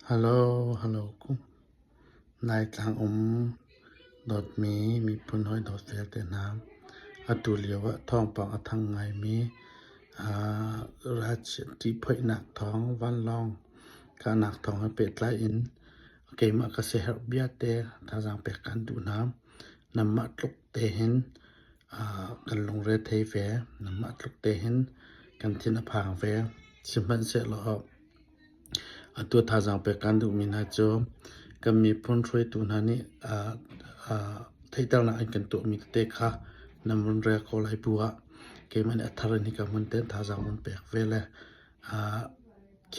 ฮัลโหลฮัลโหลกุนายทางดอดมีพุนห้อยดอดเสียแต่น้ำอตุเลียวะท้องปังอทังไงมีราชที่พ่อยหนักท้องวันลองกาหนักท้องให้เป็ดไล่อินเกมากเสหเบียเตถ้าจางเป็ดกันดูน้ำนำมาลุกเตเห็นกันลงเรทเวนำมาลุกเตเห็นกันที่นภาเวสิมันเสลอตัวท่าจางเป็ดกันดูมีนาโจก็มีพ้นช่วยตัวนั้นนี่ที่ตลาดกันตัวมีเตค่ะนำรุนแรงเขาไล่บัวเกมันอัธรณิกามันเต้นท่าจางมันเป็ดเวลเค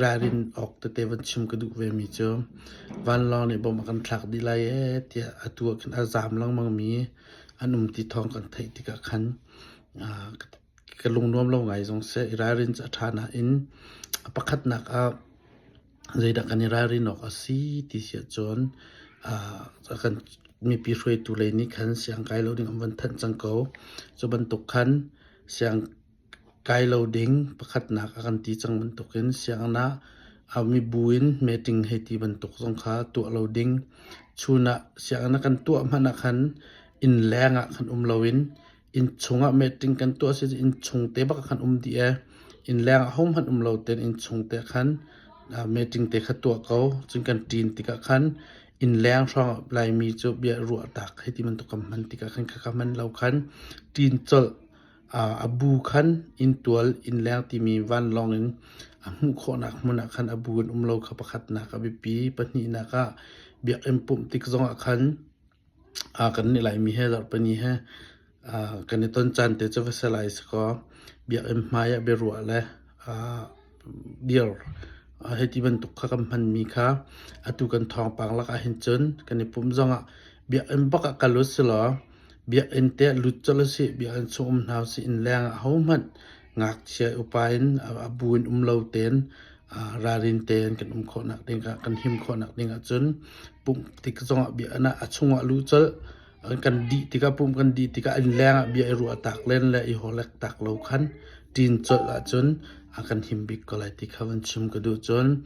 รารินออกเตวันชิมกระดูกเวมีโจวันลองเนี่ยบ่มากันหลักดีไลเตียตัวกันอาจามลังมังมีอันติทองกันไทยที่กะคันกะลงนวมลงไงสงเสรารินจะฐานะอินประคัดหนักใจดักกันรารินออกสีที่เสียจนกันมีปีช่วยตัวเลยนี่คันเสียงไกลเราดิ่งวันทันจังเกาจะบรรทุกคันเสียงไกลเราดิ่งประคัดหนักกันตีจังบรรทุกเห็นเสียงนะมีบุญเมติงให้ตีบรรทุกสงขาตัวเราดิ่งชูนะเสียงนะกันตัวมันคันอินแรงคันเราวินอินชงเมติงกันตัวเสียอินชงเตบักคันดีอินแรงห้องมันเราเต็นอินชงเตคันเมติงเตขัดตัวเขาจึงกันตีนติกะคันอินแรงช่องลายมีจุเบียรัวตักให้ที่มันตกกับมันติกะคันคันมันเราคันตีนจลบูคันอินตัวอินแรงที่มีวันลองอินมุขนักมันคันบูนเราขับขัดนักบิปีปนีนักเบียเอ็มปุ่มติกซองคันกันนี่ลายมีให้เราปนีให้กันในต้นจันเตจะเวสไลส์ก็เบียเอ็มมายเบรัวและเดียวให้ที่บรรทุกข้ากำพันมีค่ะตุกันทองปังลักเห็นจนกันในปุ่มจงเบียเอ็มบักกันลุสลอเบียเอ็นเตลุจลสิเบียเอ็นชมนาวสิอินแรงเขามันงักเชียอุปายนบูนเลาเตนรารินเตนกันขอนักเด้งกันหิมขอนักเด้งจนปุ่มติกจงเบียนะชงลุจลกันดีติกปุ่มกันดีติกอินแรงเบียรัวตักเล่นและอีหัวเล็กตักเราคันตีนจดละจนakan himbik kolai tikawan chum kadu chon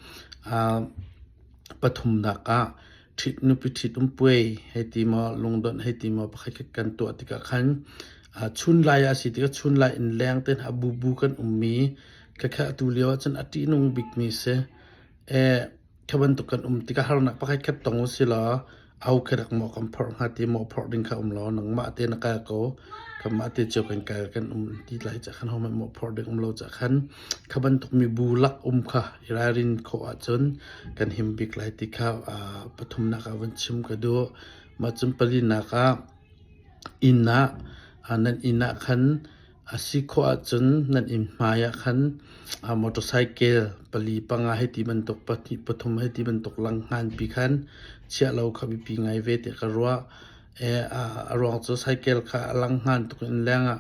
pathum naka thit nu pi thit pui heti ma longdon heti ma pakhai kan to tika khan chun lai a si tika chun lai in leng ten abubu kan ummi ka kha tu lewa chan ati nung big mi se khaban to kan tika harna pakhai khat tong sila au kharak mo kam phor hati mo phor ding kha lo nang ma te naka ko kama te chok kan ti lai cha khan hom mo phor ding lo cha khan khaban tok mi bulak kha irarin kho a chon kan him bik lai ti kha pathum na ka wan chim ka do ma chum pali na ka inna anan inna khan asi kho a chon nan in maya khan motorcycle pali panga he ti ban tok pati pathum he ti ban tok lang han pi khan chia lo kha bi pi ngai ve te ka ro arong cho cycle kha lang han to in lenga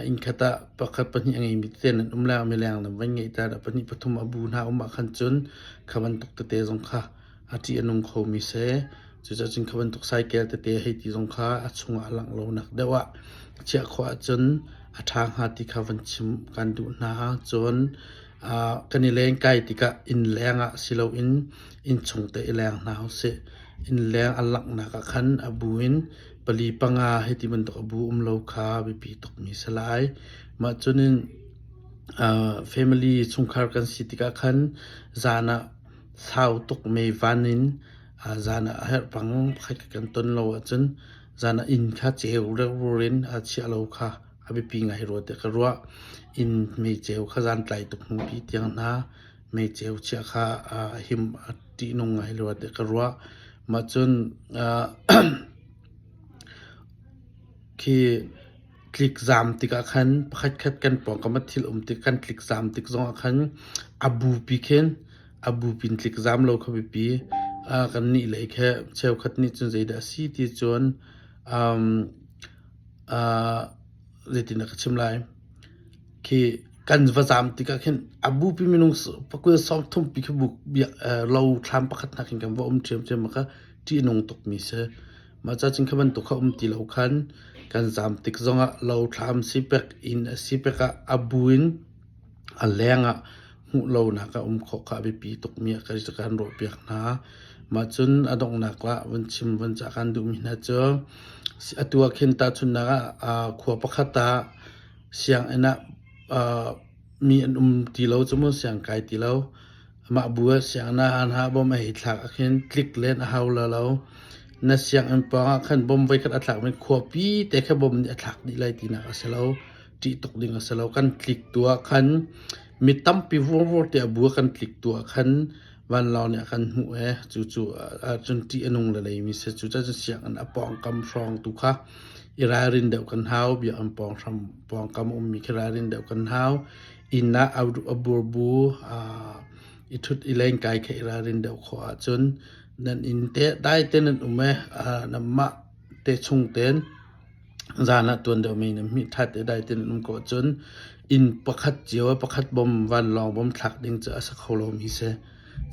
in khata pakhat pani angi mi ten la me lang na wangi ta da pani pathum abu na khan chun khaban tok te jong kha ati anung kho mi se chu cha chin khaban tok cycle te he ti jong kha achunga lang lo nak dewa chia kho chun athang ha ti khaban chim kan du na chon kani leng kai ti ka in lenga silo in chung te leng na se in leng alak na ka khan abuin pali panga heti man tok abu lo kha bi pi tok mi salai ma chunin family chungkhar kan sitika khan zana sau tok me vanin zana her pang khai kan ton lo chun zana in kha cheu rin a chia lo kha abi pi ngai ro te ka ro in me cheu kha zan tlai tok pi tiang na me cheu chia kha him ti nong ngai ro te ka ro ma chun ki klik zam tika khan pakhat khat kan pong kamathil tik kan klik zam tik zong khan abu pi khen abu pin klik zam lo khabi pi kan ni le khe cheu khat ni chun zeida si ti chon letina ka chimlai ki kan vazam tika khen abu pi minung pakwe som thum pi khbu lo thlam pakhat na khin kam wa chem ma kha ti nong tok mi se ma cha chin khaban to kha ti lo khan kan zam tik zonga lo thlam sipek in sipeka abuin alenga หูโลนะก็ขอขาไปปีตกเมียกิจการโรเปียกนะมาจนอดงนักละวันชิมวันจากการดูมินะเจอตัวเข็นตาชุนนะขวบประคตาเสียงไอ้นะมีอันตีเราจมูกเสียงไก่ตีเรามาบัวเสียงนะอันหาบ่มาเห็นหลักเห็นคลิกเล่นเอาเราน่ะเสียงอันปองขันบ่มไว้ขันอัดหลักมันขวบปีแต่แค่บ่มอัดหลักนี่ไรตีนะก็เสียเราจีตกดิ่งก็เสียเรากันคลิกตัวขันมีตั้มปีวัวแต่บัวกันคลิกตัวขันวันเราเนี่ยกันหูจู่ๆจนที่อนงอะไรมีเสียจู่จะเสียงอันปองกำฟองตุค่ะอิรารินเดียวกันเฮาเบียอันปองทำปองกำมีครารินเดียวกันเฮาอินนะเอาบูอิทุดอิเลงไกเครารินเดียวขวาจนนั่นอินเตได้เต้นนั่นน้ำมะเตชงเต้นจานะตัวเดียวมีทัดได้เต้นก็จนอินประคัดเจียวประคัดบอมวันลองบอมถักดิ่งจะสักเขาเรามีเส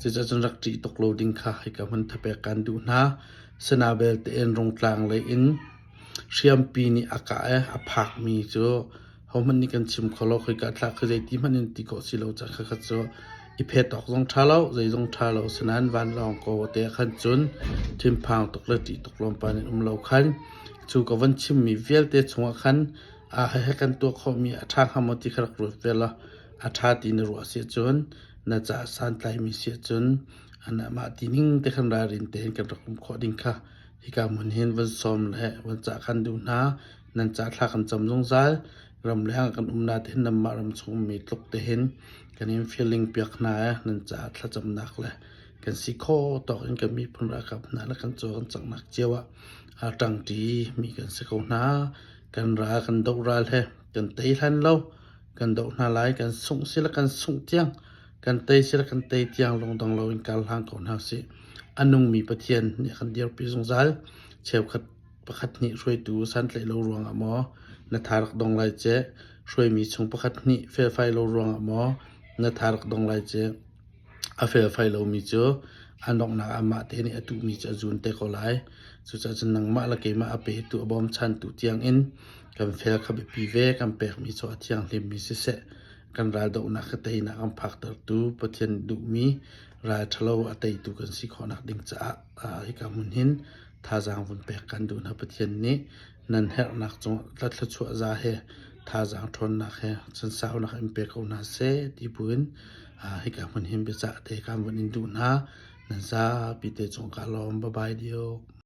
จะจนรักจีตกโลดิ่งค่ะให้กับมันทำเป็นการดูนะสนาเบลเตนรงกลางเลยอินเชียมปีนี้อากาศพักมีจ้ะเขามันนี่กันชิมเขาเราเคยกัดลักเคยที่มันนี่ติโกสิเราจะขัดจ้ะอีเพตอกตรงท้าเราใจตรงท้าเราสนานวันลองก็เตะขันจนทิมพังตกเลยติตกลงไปในเราขันจูกับวันชิมมีเวลเตะชงขันให้กันตัวเขามีทางหามติขรักรถเวลาทาตีนรัวเสียจนน่าจะสันไลมีเสียจนอันนั้นมาตีนิ่งแต่ขันรารินเตนกันรักขอดิ่งค่ะที่การมันเห็นวันซ้อมและวันจากขันดูนะนั่นจะทักกันจำลงใจรำแรงกันนาเห็นนำมารำชงมีตกเตเห็นกันเห็น feeling เปียกหนานั่นจะทักจำหนักเลยกันสิโคต่อกันกันมีพลังกับนั่นและกันโจกันจังหนักเจ้าจังดีมีกันสิโคหนากันรากันดอกราลกันเตยทันเล่ากันดอกนาลายกันส่งสิละกันส่งเจียงกันเตยสิละกันเตยเจียงลงตรงเราเป็นการล้างก่อนหาสิอันนุ่งมีประเทียนเนี่ยกันเดียวปีสงสารเชฟขัดประคัดนี้ช่วยดูสันเลยเรารวงหมอนาทารักดองลายเจช่วยมีชงประคัดนี้เฟรไฟเรารวงหมอนาทารักดองลายเจเฟรไฟเรามีเจออันดอกนาอามาเตนี่ตุมีจะจุนเตก็ไลสุดจะนังมาละเกมาอเปตัวบอมชันตุเตียงอินกันเฟลขับปีเวกันเปกมีโซเทียงลิมมีเสกันราดอกนักเตยนักอัมพักตตูปะเทียนดุมีรายทะเลาะเตยตุกันสิขอนักดิ่งจะให้กับมุนหินท่าจางฝนเปกกันดูนับปะเทียนนี้นั่นเฮนักจงรัดชัวจาเฮท่าจางทนนักเฮฉันสาวนักอิมเปกเอานาเซที่บุญให้กับมุนหินเบจะเตะกันวันอินดูนะนั่นซาปีเตจงกาลอมบายเดียว